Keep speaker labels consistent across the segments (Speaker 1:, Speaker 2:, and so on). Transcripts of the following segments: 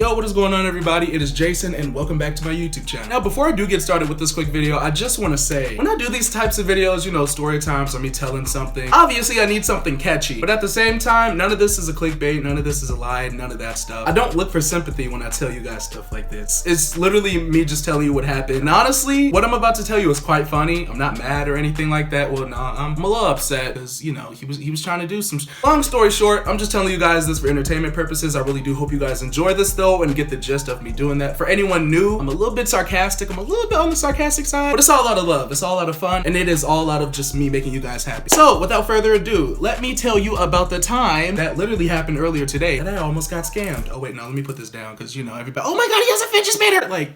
Speaker 1: Yo, what is going on, everybody? It is Jason and welcome back to my YouTube channel. Now, before I do get started with this quick video, I just want to say, when I do these types of videos, you know, story times or me telling something, obviously I need something catchy, but at the same time, none of this is a clickbait, none of this is a lie, none of that stuff. I don't look for sympathy when I tell you guys stuff like this. It's literally me just telling you what happened. And honestly, what I'm about to tell you is quite funny. I'm not mad or anything like that. Well, no, I'm a little upset because, you know, he was trying to do some. Long story short, I'm just telling you guys this for entertainment purposes. I really do hope you guys enjoy this though and get the gist of me doing that. For anyone new, I'm a little bit sarcastic. I'm a little bit on the sarcastic side, but it's all out of love. It's all out of fun, and it is all out of just me making you guys happy. So without further ado, let me tell you about the time that literally happened earlier today that I almost got scammed. Oh wait, no, let me put this down because, you know, everybody, oh my god, he has a fidget spinner! Like,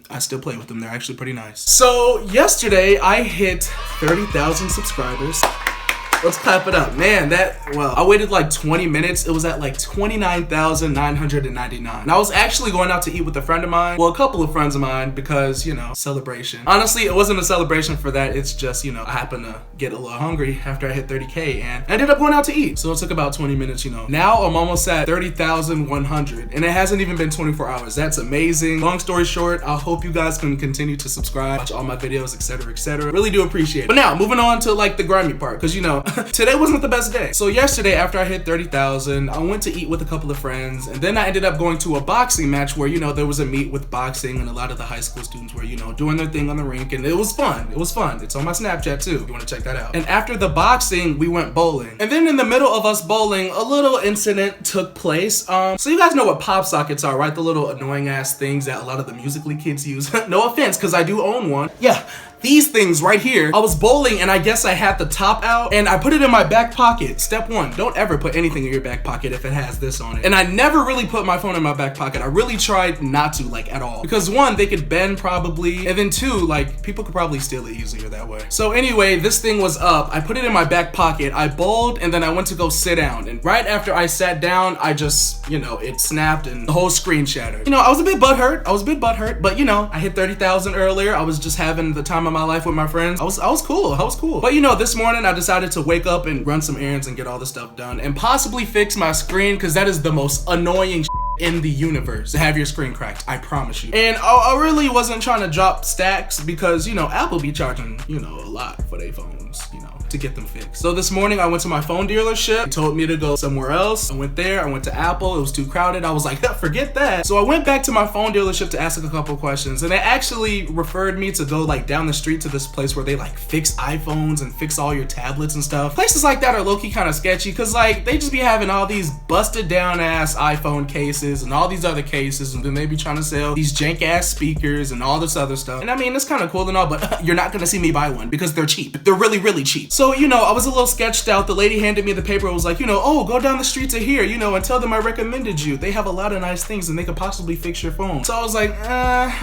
Speaker 1: I still play with them. They're actually pretty nice. So yesterday I hit 30,000 subscribers. Let's clap it up. Man, well, I waited like 20 minutes. It was at like 29,999. And I was actually going out to eat with a friend of mine. Well, a couple of friends of mine because, you know, celebration. Honestly, it wasn't a celebration for that. It's just, you know, I happened to get a little hungry after I hit 30K and I ended up going out to eat. So it took about 20 minutes, you know. Now I'm almost at 30,100 and it hasn't even been 24 hours. That's amazing. Long story short, I hope you guys can continue to subscribe, watch all my videos, etc., etc. Really do appreciate it. But now, moving on to like the grimy part, because, you know, today wasn't the best day. So yesterday, after I hit 30,000, I went to eat with a couple of friends, and then I ended up going to a boxing match where, you know, there was a meet with boxing, and a lot of the high school students were, you know, doing their thing on the rink, and it was fun. It was fun. It's on my Snapchat too, if you want to check that out. And after the boxing, we went bowling. And then in the middle of us bowling, a little incident took place. So you guys know what pop sockets are, right? The little annoying ass things that a lot of the Musical.ly kids use. No offense, because I do own one. Yeah. These things right here. I was bowling and I guess I had the top out and I put it in my back pocket. Step one, don't ever put anything in your back pocket if it has this on it. And I never really put my phone in my back pocket. I really tried not to, like, at all. Because one, they could bend probably, and then two, like, people could probably steal it easier that way. So anyway, this thing was up. I put it in my back pocket. I bowled and then I went to go sit down. And right after I sat down, I just, you know, it snapped and the whole screen shattered. You know, I was a bit butthurt, but you know, I hit 30,000 earlier. I was just having the time of my life with my friends. I was cool. But you know, this morning I decided to wake up and run some errands and get all this stuff done and possibly fix my screen, because that is the most annoying in the universe to have your screen cracked, I promise you. And I really wasn't trying to drop stacks because, you know, Apple be charging, you know, a lot for their phones, you know, to get them fixed. So this morning I went to my phone dealership. They told me to go somewhere else. I went there. I went to Apple. It was too crowded. I was like, forget that. So I went back to my phone dealership to ask a couple questions, and they actually referred me to go like down the street to this place where they like fix iPhones and fix all your tablets and stuff. Places like that are low-key kind of sketchy because like they just be having all these busted down ass iPhone cases and all these other cases, and then they be trying to sell these jank ass speakers and all this other stuff. And I mean, it's kind of cool and all, but you're not gonna see me buy one because they're cheap. They're really, really cheap. So, you know, I was a little sketched out. The lady handed me the paper. It was like, you know, oh, go down the street to here, you know, and tell them I recommended you. They have a lot of nice things and they could possibly fix your phone. So I was like,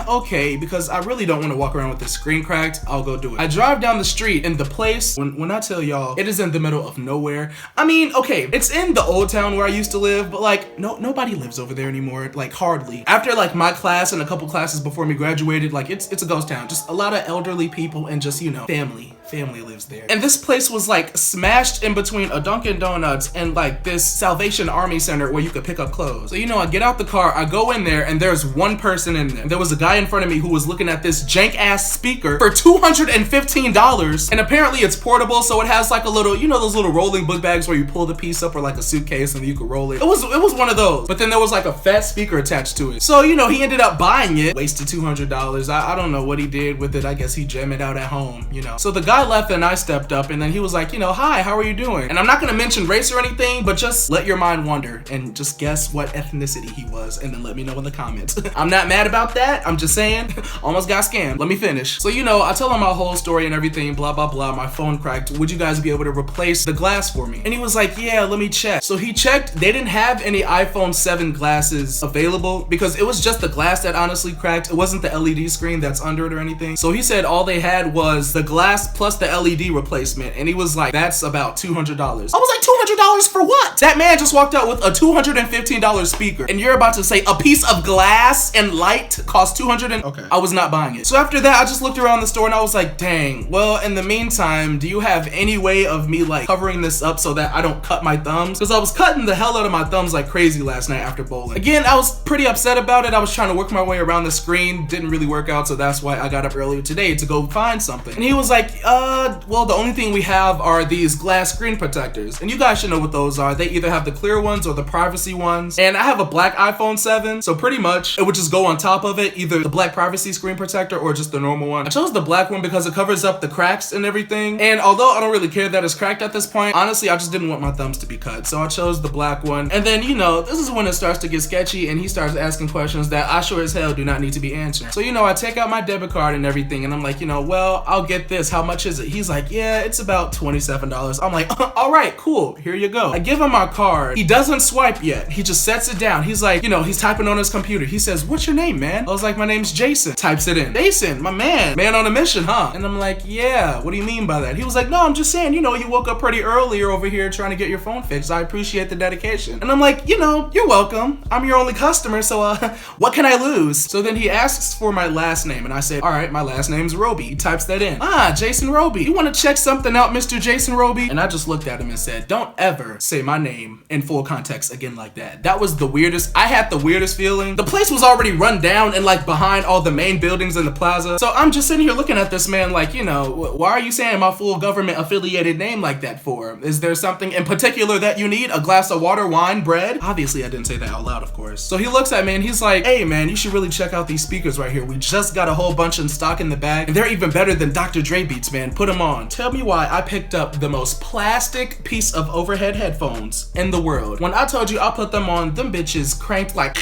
Speaker 1: okay, because I really don't want to walk around with this screen cracked. I'll go do it. I drive down the street and the place, when I tell y'all, it is in the middle of nowhere. I mean, okay, it's in the old town where I used to live, but like, nobody lives over there anymore, like hardly. After like my class and a couple classes before me graduated, like it's a ghost town. Just a lot of elderly people and just, you know, family lives there. And this place was like smashed in between a Dunkin' Donuts and like this Salvation Army Center where you could pick up clothes. So, you know, I get out the car, I go in there, and there's one person in there. There was a guy in front of me who was looking at this jank ass speaker for $215, and apparently it's portable, so it has like a little, you know, those little rolling book bags where you pull the piece up, or like a suitcase and you could roll it. It was one of those, but then there was like a fat speaker attached to it. So, you know, he ended up buying it, wasted $200. I don't know what he did with it. I guess he jammed it out at home, you know. So the guy left and I stepped up, and then he was like, you know, hi, how are you doing? And I'm not gonna mention race or anything, but just let your mind wander and just guess what ethnicity he was, and then let me know in the comments. I'm not mad about that. I'm just saying, almost got scammed. Let me finish. So, you know, I tell him my whole story and everything, blah, blah, blah. My phone cracked. Would you guys be able to replace the glass for me? And he was like, yeah, let me check. So he checked. They didn't have any iPhone 7 glasses available because it was just the glass that honestly cracked. It wasn't the LED screen that's under it or anything. So he said all they had was the glass plus the LED replacement. And he was like, that's about $200. I was like, $200 for what? That man just walked out with a $215 speaker. And you're about to say a piece of glass and light costs $200? Okay, I was not buying it. So after that, I just looked around the store and I was like, dang. Well, in the meantime, do you have any way of me like covering this up so that I don't cut my thumbs? Because I was cutting the hell out of my thumbs like crazy last night after bowling. Again, I was pretty upset about it. I was trying to work my way around the screen. Didn't really work out, so that's why I got up earlier today to go find something. And he was like, well, the only thing we have are these glass screen protectors. And you guys should know what those are. They either have the clear ones or the privacy ones. And I have a black iPhone 7, so pretty much it would just go on top of it, either the black privacy screen protector or just the normal one. I chose the black one because it covers up the cracks and everything. And although I don't really care that it's cracked at this point, honestly, I just didn't want my thumbs to be cut. So I chose the black one. And then, you know, this is when it starts to get sketchy and he starts asking questions that I sure as hell do not need to be answered. So, you know, I take out my debit card and everything and I'm like, you know, well, I'll get this. How much is it? He's like, yeah, it's about $27. I'm like, all right, cool. Here you go. I give him my card. He doesn't swipe yet. He just sets it down. He's like, you know, he's typing on his computer. He says, what's your name, man? I was like, my name's Jason. Types it in. Jason, my man. Man on a mission, huh? And I'm like, yeah, what do you mean by that? He was like, no, I'm just saying, you know, you woke up pretty early over here trying to get your phone fixed. I appreciate the dedication. And I'm like, you know, you're welcome. I'm your only customer, so what can I lose? So then he asks for my last name and I said, all right, my last name's Roby. He types that in. Ah, Jason Roby. You want to check something out, Mr. Jason Roby? And I just looked at him and said, don't ever say my name in full context again like that. That was the weirdest. I had the weirdest feeling. The place was already run down and like behind all the main buildings in the plaza. So I'm just sitting here looking at this man like, you know, why are you saying my full government affiliated name like that for? Is there something in particular that you need? A glass of water, wine, bread? Obviously I didn't say that out loud, of course. So he looks at me and he's like, hey man, you should really check out these speakers right here. We just got a whole bunch in stock in the bag and they're even better than Dr. Dre beats, man. Put them on. Tell me why I picked up the most plastic piece of overhead headphones in the world. When I told you I put them on, them bitches cranked like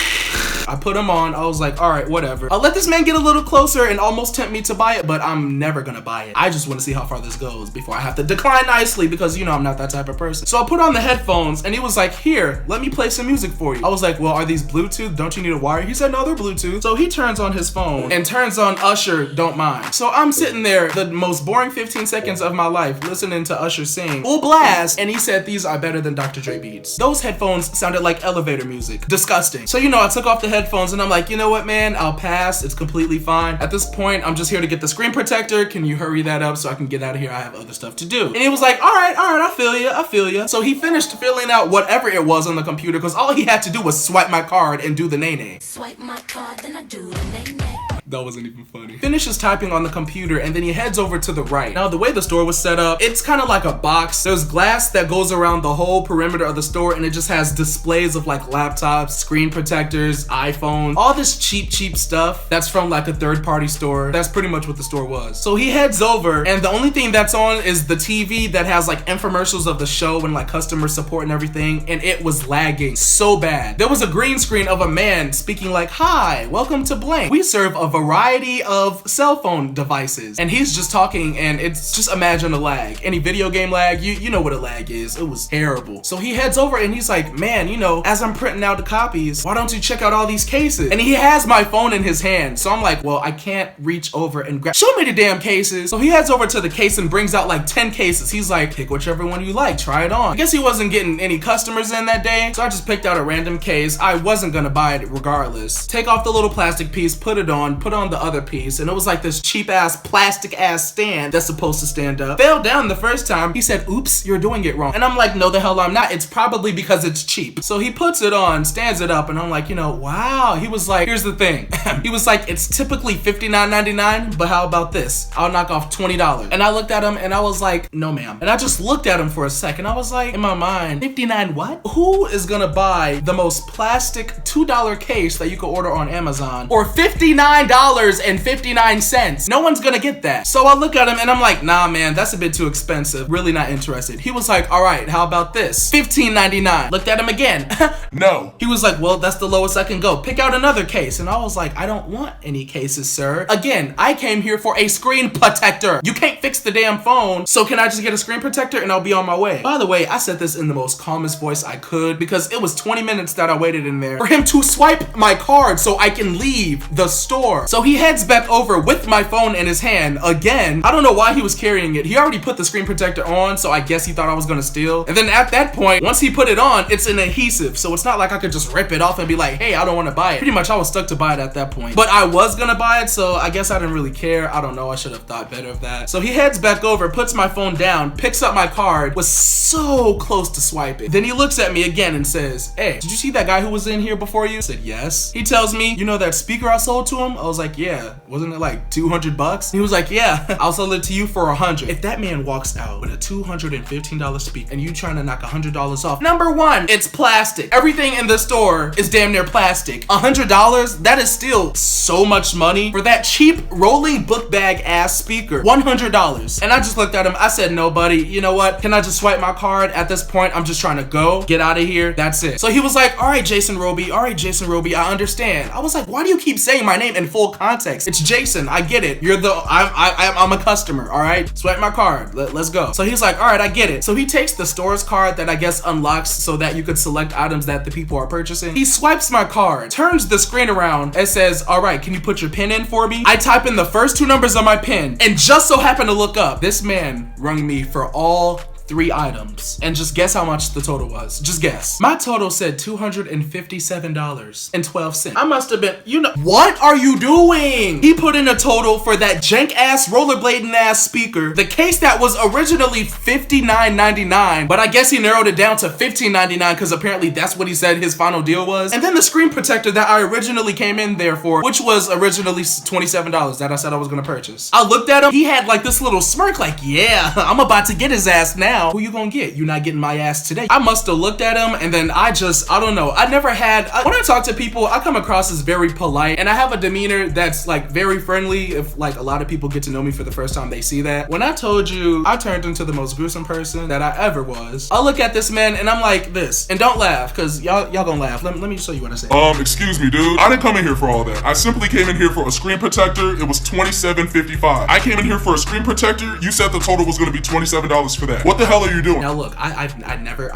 Speaker 1: I put them on. I was like, all right, whatever. I'll let this man get a little closer and almost tempt me to buy it, but I'm never gonna buy it. I just want to see how far this goes before I have to decline nicely because, you know, I'm not that type of person. So I put on the headphones and he was like, here, let me play some music for you. I was like, well, are these Bluetooth? Don't you need a wire? He said, no, they're Bluetooth. So he turns on his phone and turns on Usher, Don't Mind. So I'm sitting there, the most boring 15 seconds of my life, listening to Usher sing full blast, and he said, these are better than Dr. Dre beats. Those headphones sounded like elevator music. Disgusting. So, you know, I took off the headphones and I'm like, you know what, man, I'll pass. It's completely fine. At this point, I'm just here to get the screen protector. Can you hurry that up so I can get out of here? I have other stuff to do. And he was like, all right, I feel you. So he finished filling out whatever it was on the computer because all he had to do was swipe my card and do the nay-nay.
Speaker 2: Swipe my card, then I do the nay-nay.
Speaker 1: That wasn't even funny. Finishes typing on the computer and then he heads over to the right. Now, the way the store was set up, it's kind of like a box. There's glass that goes around the whole perimeter of the store and it just has displays of like laptops, screen protectors, iPhones, all this cheap stuff that's from like a third-party store. That's pretty much what the store was. So he heads over and the only thing that's on is the TV that has like infomercials of the show and like customer support and everything, and it was lagging so bad. There was a green screen of a man speaking like, hi, welcome to blank. We serve a variety of cell phone devices, and he's just talking and it's just, imagine a lag. Any video game lag, you know what a lag is. It was terrible. So he heads over and he's like, man, you know, as I'm printing out the copies, why don't you check out all these cases? And he has my phone in his hand. So I'm like, well, I can't reach over and grab, show me the damn cases. So he heads over to the case and brings out like 10 cases. He's like, pick whichever one you like, try it on. I guess he wasn't getting any customers in that day, so I just picked out a random case. I wasn't gonna buy it regardless. Take off the little plastic piece, put it on the other piece, and it was like this cheap ass plastic ass stand that's supposed to stand up. Fell down the first time. He said, oops, you're doing it wrong. And I'm like, no the hell I'm not. It's probably because it's cheap. So he puts it on, stands it up, and I'm like, you know, wow. He was like, here's the thing. He was like, it's typically $59.99, but how about this? I'll knock off $20. And I looked at him and I was like, no ma'am. And I just looked at him for a second. I was like, in my mind, 59 what? Who is gonna buy the most plastic $2 case that you could order on Amazon or $59.59? No one's gonna get that. So I look at him and I'm like, nah man, that's a bit too expensive. Really not interested. He was like, all right, how about this? $15.99. Looked at him again. No. He was like, well, that's the lowest I can go. Pick out another case. And I was like, I don't want any cases, sir. Again, I came here for a screen protector. You can't fix the damn phone, so can I just get a screen protector and I'll be on my way? By the way, I said this in the most calmest voice I could because it was 20 minutes that I waited in there for him to swipe my card so I can leave the store. So he heads back over with my phone in his hand again. I don't know why he was carrying it. He already put the screen protector on, so I guess he thought I was gonna steal. And then at that point, once he put it on, it's an adhesive, so it's not like I could just rip it off and be like, hey, I don't want to buy it. Pretty much I was stuck to buy it at that point. But I was gonna buy it, so I guess I didn't really care. I don't know, I should have thought better of that. So he heads back over, puts my phone down, picks up my card, was so close to swiping. Then he looks at me again and says, hey, did you see that guy who was in here before you? I said, yes. He tells me, you know that speaker I sold to him? I was like, yeah. Wasn't it like 200 bucks? He was like, yeah, I'll sell it to you for 100. If that man walks out with a $215 speaker and you trying to knock $100 off, number one, it's plastic. Everything in the store is damn near plastic. $100, that is still so much money for that cheap rolling book bag ass speaker. $100. And I just looked at him. I said, no, buddy, you know what? Can I just swipe my card? At this point, I'm just trying to go, get out of here. That's it. So he was like, all right, Jason Roby. All right, Jason Roby, I understand. I was like, why do you keep saying my name in full context? It's Jason. I get it. I'm a customer. All right, swipe my card. Let's go. So he's like, all right, I get it. So he takes the store's card that I guess unlocks so that you could select items that the people are purchasing. He swipes my card, turns the screen around and says, all right, can you put your PIN in for me? I type in the first two numbers of my PIN and just so happen to look up, this man rung me for all 3 items. And just guess how much the total was. Just guess. My total said $257.12. I must have been, you know, what are you doing? He put in a total for that jank ass rollerblading ass speaker, the case that was originally $59.99, but I guess he narrowed it down to $15.99 because apparently that's what he said his final deal was. And then the screen protector that I originally came in there for, which was originally $27 that I said I was gonna purchase. I looked at him, he had like this little smirk like, yeah, I'm about to get his ass now. Who you gonna get? You're not getting my ass today. I must have looked at him and then I don't know. I never had, when I talk to people, I come across as very polite and I have a demeanor that's like very friendly. If like a lot of people get to know me for the first time, they see that. When I told you I turned into the most gruesome person that I ever was, I look at this man and I'm like this, and don't laugh because y'all gonna laugh. Let me show you what I said.
Speaker 3: Excuse me, dude. I didn't come in here for all that. I simply came in here for a screen protector. It was $27.55. I came in here for a screen protector. You said the total was gonna be $27 for that. What the hell are you doing?
Speaker 1: Now look, I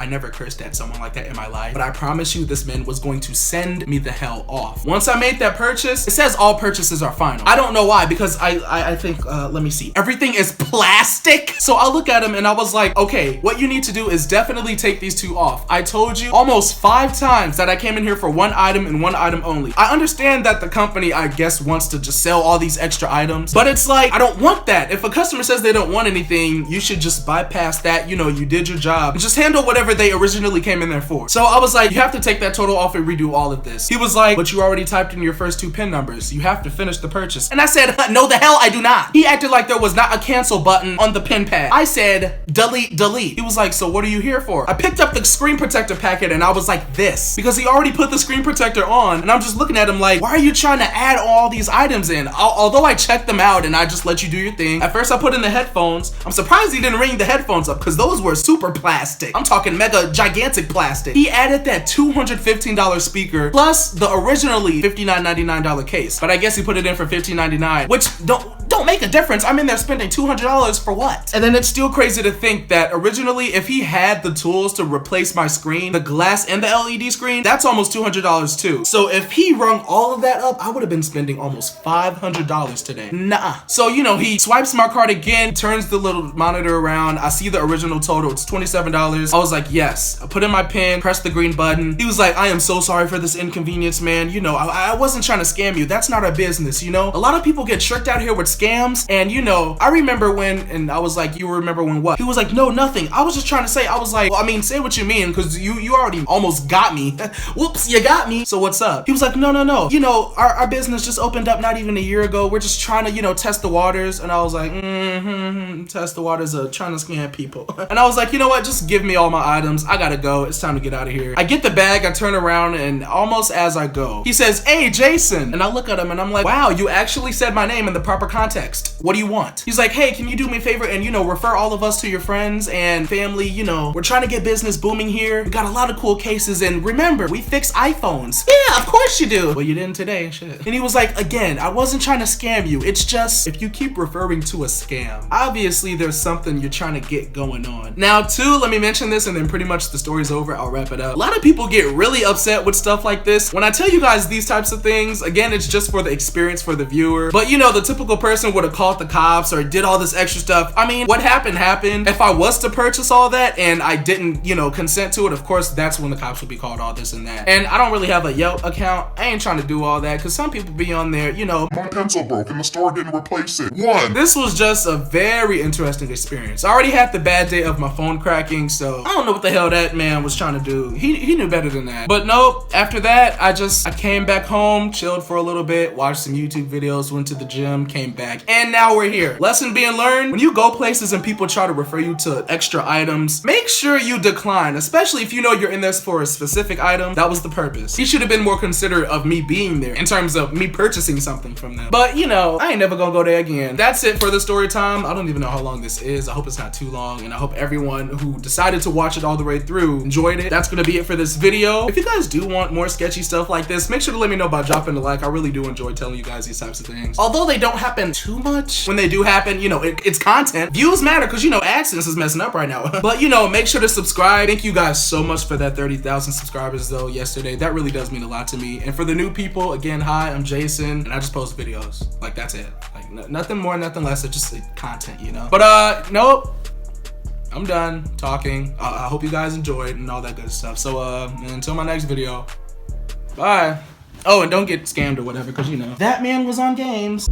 Speaker 1: never cursed at someone like that in my life, but I promise you this man was going to send me the hell off. Once I made that purchase, it says all purchases are final. I don't know why, because I think, let me see. Everything is plastic. So I look at him and I was like, okay, what you need to do is definitely take these 2 off. I told you almost 5 times that I came in here for 1 item and 1 item only. I understand that the company, I guess, wants to just sell all these extra items, but it's like, I don't want that. If a customer says they don't want anything, you should just bypass that. You know, you did your job and just handle whatever they originally came in there for. So I was like, you have to take that total off and redo all of this. He was like, but you already typed in your first 2 PIN numbers. You have to finish the purchase. And I said, no the hell I do not. He acted like there was not a cancel button on the PIN pad. I said, delete. He was like, so what are you here for? I picked up the screen protector packet and I was like this, because he already put the screen protector on and I'm just looking at him like, why are you trying to add all these items in? Although I checked them out and I just let you do your thing. At first I put in the headphones. I'm surprised he didn't ring the headphones up because those were super plastic. I'm talking mega gigantic plastic. He added that $215 speaker plus the originally $59.99 case, but I guess he put it in for $15.99, which don't make a difference. I'm in there spending $200 for what? And then it's still crazy to think that originally if he had the tools to replace my screen, the glass and the LED screen, that's almost $200 too. So if he rung all of that up, I would have been spending almost $500 today. Nah. So you know, he swipes my card again, turns the little monitor around. I see the original total, it's $27. I was like, yes. I put in my PIN, pressed the green button. He was like, I am so sorry for this inconvenience, man. You know, I wasn't trying to scam you. That's not our business, you know? A lot of people get tricked out here with scams, and you know, I remember when, and I was like, you remember when what? He was like, no, nothing. I was just trying to say, I was like, well, I mean, say what you mean, because you already almost got me. Whoops, you got me. So what's up? He was like, no. You know, our business just opened up not even a year ago. We're just trying to, you know, test the waters. And I was like, test the waters of trying to scam people. And I was like, you know what? Just give me all my items. I gotta go. It's time to get out of here. I get the bag, I turn around, and almost as I go, he says, hey, Jason. And I look at him and I'm like, wow, you actually said my name in the proper context. context. What do you want? He's like, hey, can you do me a favor and, you know, refer all of us to your friends and family? You know, we're trying to get business booming here. We got a lot of cool cases, and remember, we fix iPhones. Yeah, of course you do. Well, you didn't today, shit. And he was like, again, I wasn't trying to scam you. It's just, if you keep referring to a scam, obviously there's something you're trying to get going on. Now, too, let me mention this and then pretty much the story's over. I'll wrap it up. A lot of people get really upset with stuff like this. When I tell you guys these types of things, again, it's just for the experience for the viewer. But you know, the typical person would have called the cops or did all this extra stuff. I mean, what happened. If I was to purchase all that and I didn't, you know, consent to it, of course, that's when the cops would be called, all this and that. And I don't really have a Yelp account. I ain't trying to do all that because some people be on there, you know,
Speaker 3: my pencil broke and the store didn't replace it. One.
Speaker 1: This was just a very interesting experience. I already had the bad day of my phone cracking, so I don't know what the hell that man was trying to do. He knew better than that. But nope, after that, I came back home, chilled for a little bit, watched some YouTube videos, went to the gym, came back, and now we're here. Lesson being learned, when you go places and people try to refer you to extra items, make sure you decline, especially if you know you're in this for a specific item. That was the purpose. He should have been more considerate of me being there in terms of me purchasing something from them. But you know, I ain't never gonna go there again. That's it for the story time. I don't even know how long this is. I hope it's not too long, and I hope everyone who decided to watch it all the way through enjoyed it. That's gonna be it for this video. If you guys do want more sketchy stuff like this, make sure to let me know by dropping a like. I really do enjoy telling you guys these types of things. Although they don't happen too much, when they do happen, you know, it's content. Views matter because, you know, AdSense is messing up right now. But, you know, make sure to subscribe. Thank you guys so much for that 30,000 subscribers, though, yesterday. That really does mean a lot to me. And for the new people, again, hi, I'm Jason, and I just post videos. Like, that's it. Like, nothing more, nothing less. It's just content, you know? But, nope. I'm done talking. I hope you guys enjoyed and all that good stuff. So, until my next video, bye. Oh, and don't get scammed or whatever, because, you know, that man was on games.